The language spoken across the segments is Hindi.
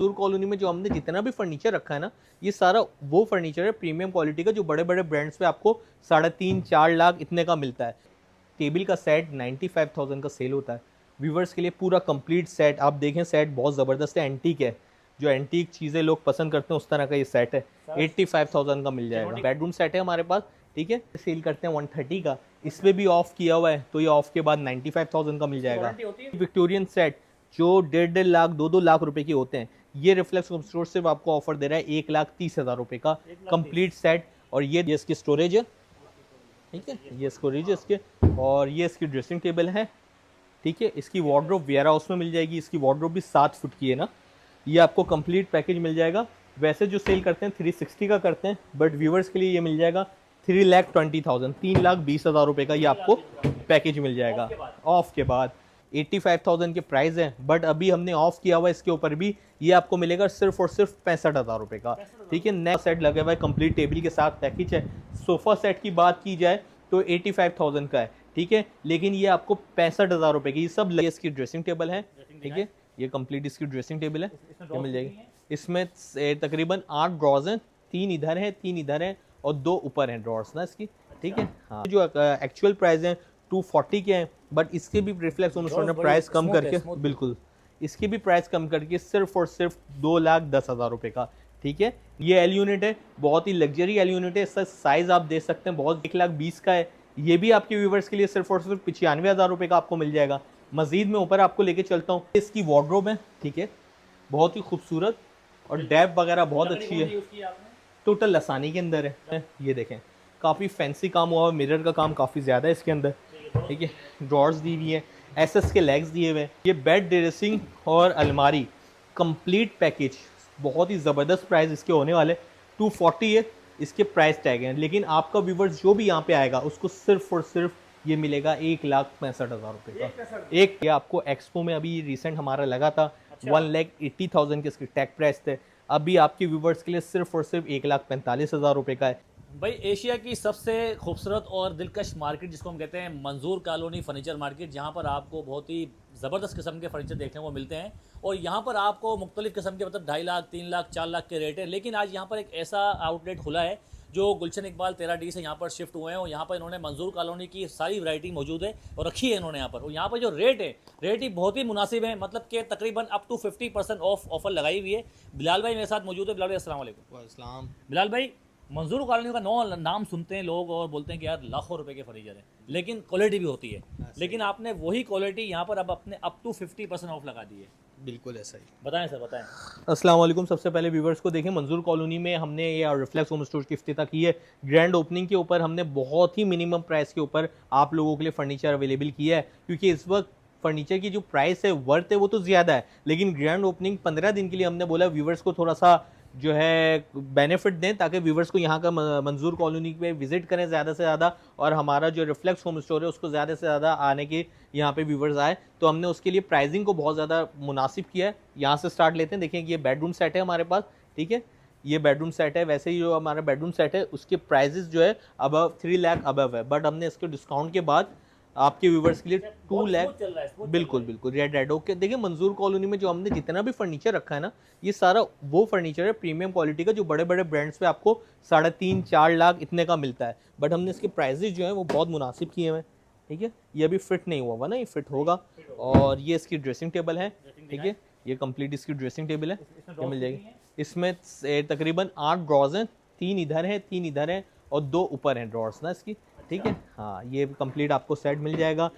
मजदूर कॉलोनी में जो हमने जितना भी फर्नीचर रखा है ना, ये सारा वो फर्नीचर है प्रीमियम क्वालिटी का जो बड़े बड़े ब्रांड्स पे आपको 3.5-4 लाख इतने का मिलता है। टेबल का सेट 95,000 का सेल होता है। व्यूवर्स के लिए पूरा कंप्लीट सेट आप देखें, सेट बहुत ज़बरदस्त है, एंटीक है। जो एंटीक चीज़ें लोग पसंद करते हैं उस तरह का ये सेट है। 85,000 का मिल जाएगा। बेडरूम सेट है हमारे पास, ठीक है, सेल करते हैं 130 का। इसमें भी ऑफ किया हुआ है तो ये ऑफ के बाद 95,000 का मिल जाएगा। विक्टोरियन सेट जो 1.5-2.5 लाख 2-2 लाख रुपए के होते हैं, ये रिफ्लेक्स होम स्टोर सिर्फ आपको ऑफर दे रहा है 1,30,000 रुपए का कंप्लीट सेट। और ये इसकी स्टोरेज है, ठीक है, ये स्टोरेज है इसके, और ये इसकी ड्रेसिंग टेबल है, ठीक है। इसकी वार्डरोब वेयर हाउस में मिल जाएगी। इसकी वार्डरोब भी 7 फुट की है ना। ये आपको कंप्लीट पैकेज मिल जाएगा। वैसे जो सेल करते हैं 360 का करते हैं, बट व्यूवर्स के लिए ये मिल जाएगा 3,20,000 3,20,000 रुपए का ये आपको पैकेज मिल जाएगा। ऑफ के बाद 85,000 के प्राइस है, बट अभी हमने ऑफ किया हुआ है इसके ऊपर भी, ये आपको मिलेगा सिर्फ और सिर्फ 65,000 रुपए का, ठीक है। नया सेट लगा हुआ है, कंप्लीट टेबल के साथ पैकेज है। सोफा सेट की बात की जाए तो 85,000 का है, ठीक है, लेकिन ये आपको 65,000 रुपए की। ये सब इसकी ड्रेसिंग टेबल है, ठीक है, ये कंप्लीट इसकी ड्रेसिंग टेबल है, ये मिल जाएगी। इसमें तकरीबन 8 ड्रॉर्स हैं, 3 इधर हैं 3 इधर हैं और 2 ऊपर हैं ड्रॉर्स ना इसकी, ठीक है। हाँ, जो एक्चुअल प्राइस है 240 के हैं, बट इसके भी रिफ्लेक्स उन्होंने प्राइस कम करके, बिल्कुल इसकी भी प्राइस कम करके सिर्फ और सिर्फ 2,10,000 रुपए का, ठीक है। ये एल यूनिट है, बहुत ही लग्जरी एल यूनिट है। इसका साइज आप देख सकते हैं, बहुत 1,20,000 का है। ये भी आपके व्यूवर्स के लिए सिर्फ और सिर्फ 95,000 रुपए का आपको मिल जाएगा। मजीद में ऊपर आपको लेके चलता हूँ, इसकी वार्डरोब है, ठीक है, बहुत ही खूबसूरत और डेप वगैरह बहुत अच्छी है। टोटल लसानी के अंदर है, ये देखें काफ़ी फैंसी काम हुआ है, मिरर का काम काफ़ी ज़्यादा है इसके अंदर, ठीक है। ड्रॉर्स दी हुई है, एसएस के लेग्स दिए हुए हैं। ये बेड ड्रेसिंग और अलमारी कंप्लीट पैकेज, बहुत ही ज़बरदस्त प्राइस इसके होने वाले 240 है इसके प्राइस टैग हैं। लेकिन आपका व्यूवर्स जो भी यहाँ पे आएगा उसको सिर्फ और सिर्फ ये मिलेगा 1,65,000 रुपये का। एक ये आपको एक्सपो में अभी रिसेंट हमारा लगा था, 1,80,000 के इसके टैग प्राइस थे। अभी आपके व्यूवर्स के लिए सिर्फ और सिर्फ 1,45,000 रुपये का है। भाई एशिया की सबसे खूबसूरत और दिलकश मार्केट जिसको हम कहते हैं मंजूर कॉलोनी फर्नीचर मार्केट, जहाँ पर आपको बहुत ही ज़बरदस्त किस्म के फर्नीचर देखने को मिलते हैं। और यहाँ पर आपको मुख्तलिफ किस्म के मतलब 2.5 लाख 3 लाख 4 लाख के रेट है। लेकिन आज यहाँ पर एक ऐसा आउटलेट खुला है जो गुलशन इकबाल 13D से यहाँ पर शिफ्ट हुए हैं, और यहाँ पर इन्होंने मंजूर कॉलोनी की सारी वैरायटी मौजूद है और रखी है इन्होंने यहाँ पर। और यहाँ पर जो रेट है, रेट ही बहुत ही मुनासिब है, मतलब कि तकरीबन अप टू 50% ऑफ ऑफर लगाई हुई है। बिलाल भाई मेरे साथ मौजूद है। बिलाल भाई अस्सलाम वालेकुम। वालेकुम। बिलाल भाई, मंजूर कॉलोनी का नाम सुनते हैं लोग और बोलते हैं कि यार लाखों रुपए के फर्नीचर है, लेकिन क्वालिटी भी होती है। लेकिन आपने वही क्वालिटी यहाँ पर अब अपने अप टू 50% ऑफ लगा दी है। बिल्कुल ऐसा ही। बताएं सर, बताएं। अस्सलाम वालेकुम। सबसे पहले व्यूवर्स को देखें, मंजूर कॉलोनी में हमने ये रिफ्लेक्स होम स्टोर की इफ्तिताह की है। ग्रैंड ओपनिंग के ऊपर हमने बहुत ही मिनिमम प्राइस के ऊपर आप लोगों के लिए फर्नीचर अवेलेबल किया है, क्योंकि इस वक्त फर्नीचर की जो प्राइस है, वर्थ है, वो तो ज़्यादा है, लेकिन ग्रैंड ओपनिंग 15 दिन के लिए हमने बोला व्यूवर्स को थोड़ा सा जो है बेनिफिट दें, ताकि व्यूवर्स को यहाँ का मंजूर कॉलोनी पे विजिट करें ज़्यादा से ज़्यादा, और हमारा जो रिफ्लेक्स होम स्टोर है उसको ज़्यादा से ज़्यादा आने के यहाँ पे व्यूवर्स आए। तो हमने उसके लिए प्राइसिंग को बहुत ज़्यादा मुनासिब किया है। यहाँ से स्टार्ट लेते हैं। देखिए ये बेडरूम सेट है हमारे पास, ठीक है, ये बेडरूम सेट है। वैसे ही जो हमारा बेडरूम सेट है उसके प्राइजेस जो है अबव 3 लाख अबव है, बट हमने इसके डिस्काउंट के बाद आपके व्यूवर्स के लिए 2 लाख, बिल्कुल बिल्कुल रेड ओके। देखिए मंजूर कॉलोनी में जो हमने जितना भी फर्नीचर रखा है ना, ये सारा वो फर्नीचर है प्रीमियम क्वालिटी का जो बड़े बड़े ब्रांड्स पे आपको 3.5-4 लाख इतने का मिलता है, बट हमने इसके प्राइजेस जो है वो बहुत मुनासिब किए हुए हैं, ठीक है। ये अभी फिट नहीं हुआ ना, ये फिट होगा। और ये इसकी ड्रेसिंग टेबल है, ठीक है, ये कंप्लीट इसकी ड्रेसिंग टेबल है, ये मिल जाएगी। इसमें तकरीबन 8 ड्रॉर्स हैं, 3 इधर हैं 3 इधर हैं और 2 ऊपर हैं ड्रॉर्स ना इसकी, ठीक है। हाँ, ये कंप्लीट आपको सेट मिल जाएगा।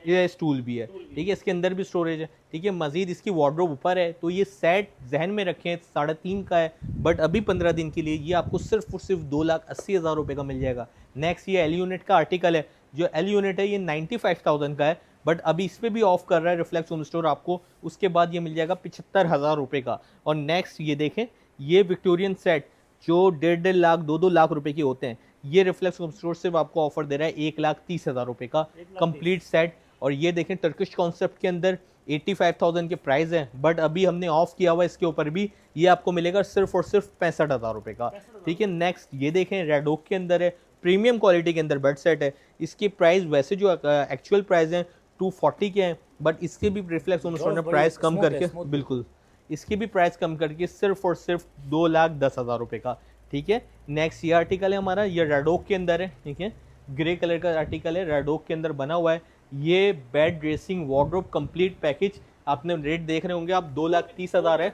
ये स्टूल भी है, ठीक है, इसके अंदर भी स्टोरेज है, ठीक है। मजीद इसकी वार्डरोब ऊपर है। तो ये सेट जहन में रखें 3.5 का है, बट अभी 15 दिन के लिए ये आपको सिर्फ और सिर्फ 2,80,000 रुपये का मिल जाएगा। नेक्स्ट ये एल यूनिट का आर्टिकल है। जो एल यूनिट है ये 95,000 का है, बट अभी इस पर भी ऑफ कर रहा है रिफ्लेक्स होम स्टोर आपको। उसके बाद ये मिल जाएगा 75,000 रुपये का। और नेक्स्ट ये देखें, ये विक्टोरियन सेट जो 1.5 लाख 2-2 लाख रुपए के होते हैं, ये रिफ्लेक्स होम स्टोर सिर्फ आपको ऑफर दे रहा है 1,30,000 रुपये का कंप्लीट सेट। और ये देखें टर्किश कॉन्सेप्ट के अंदर 85,000 के प्राइस हैं, बट अभी हमने ऑफ किया हुआ इसके ऊपर भी, ये आपको मिलेगा सिर्फ और सिर्फ 65,000 रुपये का, ठीक है। नेक्स्ट ये देखें रेड ओक के अंदर है, प्रीमियम क्वालिटी के अंदर बेड सेट है। इसकी प्राइस वैसे जो एक्चुअल प्राइस हैं 240 के हैं, बट इसके भी रिफ्लेक्स होम स्टोर ने प्राइस कम करके, बिल्कुल इसकी भी प्राइस कम करके सिर्फ और सिर्फ 2,10,000 रुपये का। ठीक है, नेक्स्ट ये आर्टिकल है हमारा, ये रेडोक के अंदर है। ठीक है, ग्रे कलर का आर्टिकल है, रेडोक के अंदर बना हुआ है। ये bed dressing wardrobe complete package, आपने रेट देख रहे होंगे आप, 2,30,000 है।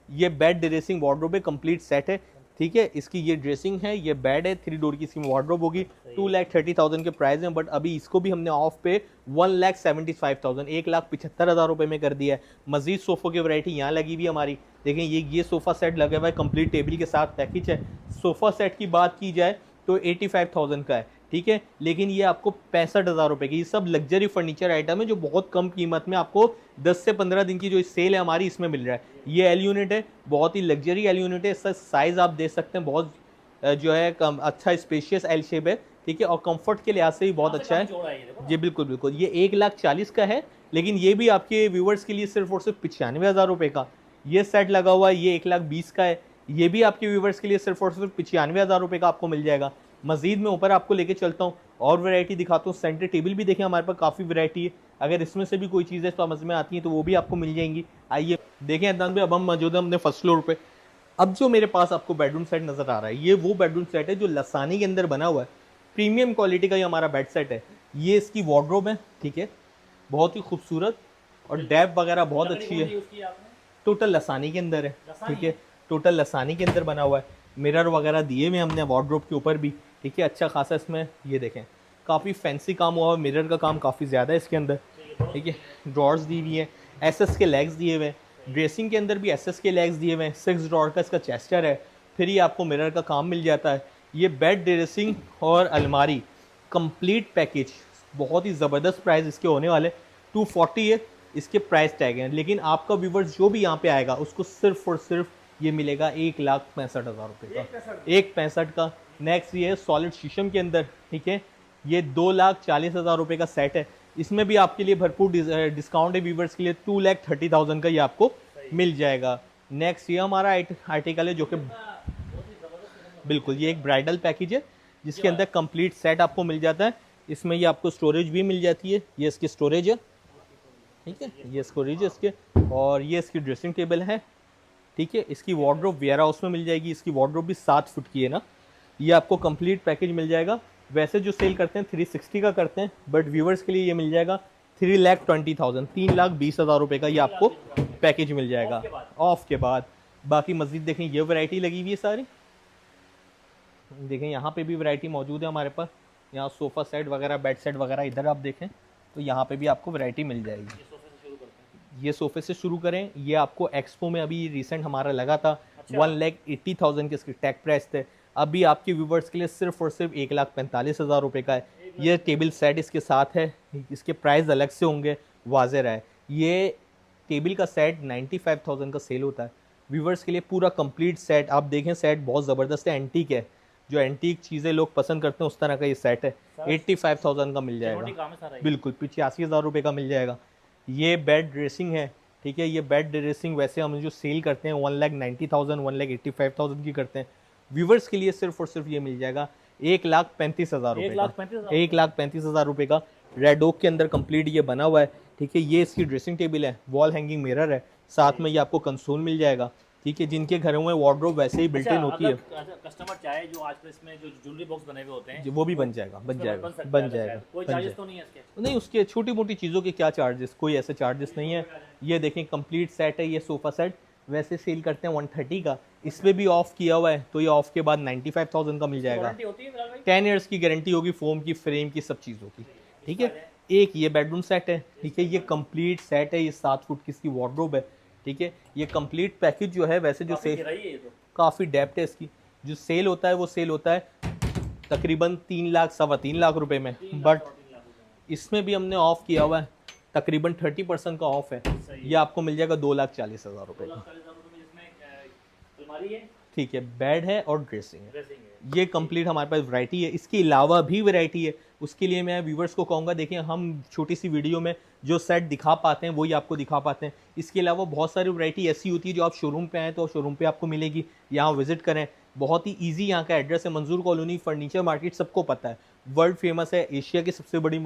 ये बेड ड्रेसिंग वार्डरोब है, कंप्लीट सेट है। ठीक है, इसकी ये ड्रेसिंग है, ये बेड है, 3 डोर की इसकी वार्डरोब होगी। 2,30,000 के प्राइस हैं, बट अभी इसको भी हमने ऑफ पे 1,75,000 1,75,000 रुपये में कर दिया है। मजीद सोफ़ों की वैरायटी यहाँ लगी हुई है हमारी। देखें, ये सोफ़ा सेट लगा हुआ है, कंप्लीट टेबल के साथ पैकेज है। सोफ़ा सेट की बात की जाए तो 85,000 का है। ठीक है, लेकिन ये आपको 65,000 रुपये की, ये सब लग्जरी फर्नीचर आइटम है जो बहुत कम कीमत में आपको 10 से 15 दिन की जो सेल है हमारी, इसमें मिल रहा है। ये एल यूनिट है, बहुत ही लग्जरी एल यूनिट है। इसका साइज़ आप देख सकते हैं, बहुत जो है अच्छा स्पेशियस एल शेप है। ठीक है, और कंफर्ट के लिहाज से भी बहुत अच्छा है। जी बिल्कुल बिल्कुल, ये 1,40,000 का है, लेकिन ये भी आपके व्यूवर्स के लिए सिर्फ और सिर्फ 95,000 रुपये का ये सेट लगा हुआ है। ये 1,20,000 का है, ये भी आपके व्यूवर्स के लिए सिर्फ और सिर्फ 95,000 रुपये का आपको मिल जाएगा। मजीद में ऊपर आपको लेके चलता हूँ और वैरायटी दिखाता हूँ। सेंटर टेबल भी देखें, हमारे पास काफ़ी वैरायटी है। अगर इसमें से भी कोई चीज़ें समझ में आती हैं तो वो भी आपको मिल जाएंगी। आइए देखें अदनान भाई, अब हम मौजूद हैं अपने फर्स्ट फ्लोर पे। अब जो मेरे पास आपको बेडरूम सेट नज़र आ रहा है, ये वो बेडरूम सेट है जो लसानी के अंदर बना हुआ है। प्रीमियम क्वालिटी का ये हमारा बेड सेट है। ये इसकी वार्डरोब है। ठीक है, बहुत ही खूबसूरत और डेप वगैरह बहुत अच्छी है। टोटल लसानी के अंदर है। ठीक है, टोटल लसानी के अंदर बना हुआ है। मिरर वगैरह दिए हुए हमने वार्डरोब के ऊपर भी। ठीक है, अच्छा खासा इसमें ये देखें काफ़ी फैंसी काम हुआ है, मिरर का काम काफ़ी ज़्यादा है इसके अंदर। ठीक है, ड्रॉर्स दी हुई हैं, एसएस के लेग्स दिए हुए हैं। ड्रेसिंग के अंदर भी एसएस के लेग्स दिए हुए हैं। 6 ड्रॉर का इसका चेस्टर है। फिर ये आपको मिरर का काम मिल जाता है। ये बेड ड्रेसिंग और अलमारी कंप्लीट पैकेज, बहुत ही ज़बरदस्त प्राइस इसके होने वाले। 240 है इसके प्राइस टैग हैं, लेकिन आपका व्यूवर्स जो भी यहाँ पे आएगा उसको सिर्फ और सिर्फ ये मिलेगा 1,65,000 रुपये का, 1,65,000 का। नेक्स्ट ये है सॉलिड शीशम के अंदर। ठीक है, ये 2,40,000 रुपये का सेट है। इसमें भी आपके लिए भरपूर डिस्काउंट है व्यूवर्स के लिए। 2,30,000 का ये आपको मिल जाएगा। नेक्स्ट ये हमारा आर्टिकल है जो कि बिल्कुल ये एक ब्राइडल पैकेज है जिसके अंदर कंप्लीट सेट आपको मिल जाता है। इसमें ये आपको स्टोरेज भी मिल जाती है, ये इसकी स्टोरेज है। ठीक है, ये स्टोरेज है इसके, और ये इसकी ड्रेसिंग टेबल है। ठीक है, इसकी वार्डरोब वेयर हाउस में मिल जाएगी। इसकी वार्डरोब भी 7 फुट की है ना। ये आपको कंप्लीट पैकेज मिल जाएगा। वैसे जो सेल करते हैं 360 का करते हैं, बट व्यूवर्स के लिए ये मिल जाएगा 3,20,000 3,20,000 रुपये का ये आपको पैकेज मिल जाएगा ऑफ के बाद। बाकी मज़ीद देखें, ये वैरायटी लगी हुई है सारी। देखें यहाँ पे भी वैरायटी मौजूद है हमारे पास। यहाँ सोफ़ा सेट वगैरह, बेड सेट वगैरह, इधर आप देखें तो यहाँ पे भी आपको वैरायटी मिल जाएगी। ये सोफ़े से शुरू करें। ये आपको एक्सपो में अभी रिसेंट हमारा लगा था। 1,80,000 के इसके टैग प्राइस थे। अभी आपके व्यूवर्स के लिए सिर्फ और सिर्फ 1,45,000 रुपये का है। ये टेबल सेट इसके साथ है, इसके प्राइस अलग से होंगे, वाज़ेह है। ये टेबल का सेट 95,000 का सेल होता है। व्यूवर्स के लिए पूरा कंप्लीट सेट आप देखें, सेट बहुत ज़बरदस्त है, एंटीक है। जो एंटीक चीज़ें लोग पसंद करते हैं उस तरह का ये सेट है। 85,000 का मिल जाएगा, बिल्कुल 85,000 रुपये का मिल जाएगा। ये बेड ड्रेसिंग है। ठीक है, ये बेड ड्रेसिंग वैसे हम जो सेल करते हैं 1,90,000 1,85,000 की करते हैं। व्यूवर्स के लिए सिर्फ और सिर्फ ये मिल जाएगा 1,35,000 रुपये का, 1,35,000 रुपये का। रेड ओक के अंदर कंप्लीट ये बना हुआ है। ठीक है, ये इसकी ड्रेसिंग टेबल है, वॉल हैंगिंग मिरर है, साथ में ये आपको कंसोल मिल जाएगा। ठीक है, जिनके घरों में वार्डरोब वैसे ही बिल्ट इन होती है, कस्टमर चाहे जो आजकल इसमें जो ज्वेलरी बॉक्स बने हुए होते हैं वो भी बन जाएगा, बन जाएगा। कोई चार्जेस तो नहीं है इसके? नहीं, उसके छोटी मोटी चीज़ों के क्या चार्जेस, कोई ऐसे चार्जेस नहीं है। ये देखें कंप्लीट सेट है। ये सोफ़ा सेट वैसे सेल करते हैं 130 का, इसमें भी ऑफ किया हुआ है, तो ये ऑफ के बाद 95,000 का मिल जाएगा। 10 ईयर्स की गारंटी होगी, फोम की, फ्रेम की, सब चीज़ों की। ठीक है, एक ये बेडरूम सेट है। ठीक है, ये कंप्लीट सेट है। ये 7 फुट की इसकी वार्डरोब है। ठीक है, ये कंप्लीट पैकेज जो है वैसे जो सेल काफ़ी डेप्थ है इसकी, जो सेल होता है वो सेल होता है तकरीबन 3 लाख 3.25 लाख रुपए में, बट इसमें भी हमने ऑफ किया हुआ है, तकरीबन 30% का ऑफ है। ये आपको मिल जाएगा 2,40,000 रुपये का। ठीक है, बेड है और ड्रेसिंग है। ये कंप्लीट हमारे पास वैरायटी है। इसके अलावा भी वैरायटी है, उसके लिए मैं व्यूवर्स को कहूँगा, देखिए हम छोटी सी वीडियो में जो सेट दिखा पाते हैं वही आपको दिखा पाते हैं। इसके अलावा बहुत सारी वैरायटी ऐसी होती है जो आप शोरूम पे आएँ तो शोरूम पे आपको मिलेगी, यहाँ विजिट करें। बहुत ही ईजी यहाँ का एड्रेस है, मंजूर कॉलोनी फर्नीचर मार्केट, सबको पता है, वर्ल्ड फेमस है, एशिया की सबसे बड़ी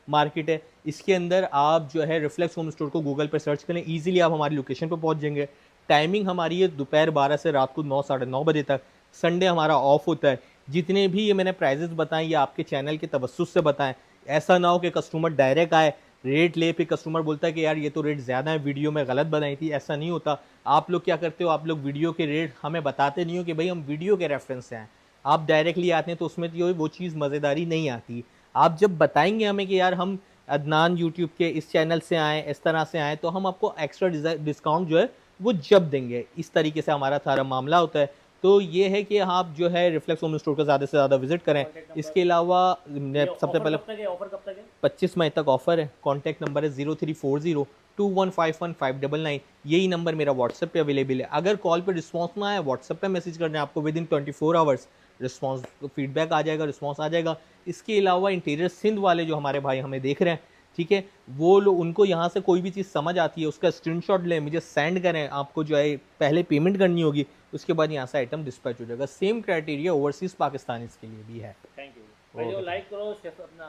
मार्केट है। इसके अंदर आप जो है रिफ्लेक्स होम स्टोर को गूगल पर सर्च करें, ईजिली आप हमारी लोकेशन पर पहुंच जाएंगे। टाइमिंग हमारी है दोपहर 12 से रात को 9 साढ़े 9 बजे तक। संडे हमारा ऑफ होता है। जितने भी ये मैंने प्राइजेस बताएं ये आपके चैनल के तवस्सुस से बताएं। ऐसा ना हो कि कस्टमर डायरेक्ट आए, रेट ले, फिर कस्टमर बोलता है कि यार ये तो रेट ज़्यादा है, वीडियो में गलत बनाई थी। ऐसा नहीं होता। आप लोग क्या करते हो, आप लोग वीडियो के रेट हमें बताते नहीं हो कि भाई हम वीडियो के रेफरेंस से आए। आप डायरेक्टली आते हैं तो उसमें जो है वो चीज़ मज़ेदारी नहीं आती। आप जब बताएंगे हमें कि यार हम अदनान यूट्यूब के इस चैनल से आए, इस तरह से आए, तो हम आपको एक्स्ट्रा डिस्काउंट जो है वो जब देंगे। इस तरीके से हमारा सारा मामला होता है। तो ये है कि आप जो है रिफ्लेक्स होम स्टोर को ज़्यादा से ज़्यादा विजिट करें। इसके अलावा सबसे पहले ऑफर कब तक है? 25 मई तक ऑफर है। कॉन्टैक्ट नंबर है 034021515999। यही नंबर मेरा व्हाट्सएप पे अवेलेबल है। अगर कॉल पे रिस्पांस ना आए, व्हाट्सएप पे मैसेज करना है आपको, within 24 hours response feedback आ जाएगा, रिस्पांस आ जाएगा। इसके अलावा इंटीरियर सिंध वाले जो हमारे भाई हमें देख रहे हैं, ठीक है, वो लोग, उनको यहाँ से कोई भी चीज़ समझ आती है उसका स्क्रीनशॉट लें, मुझे सेंड करें। आपको जो है पहले पेमेंट करनी होगी, उसके बाद यहाँ से आइटम डिस्पैच हो जाएगा। सेम क्राइटेरिया ओवरसीज़ पाकिस्तानीज़ के लिए भी है। थैंक यू भाई, जो लाइक करो, अपना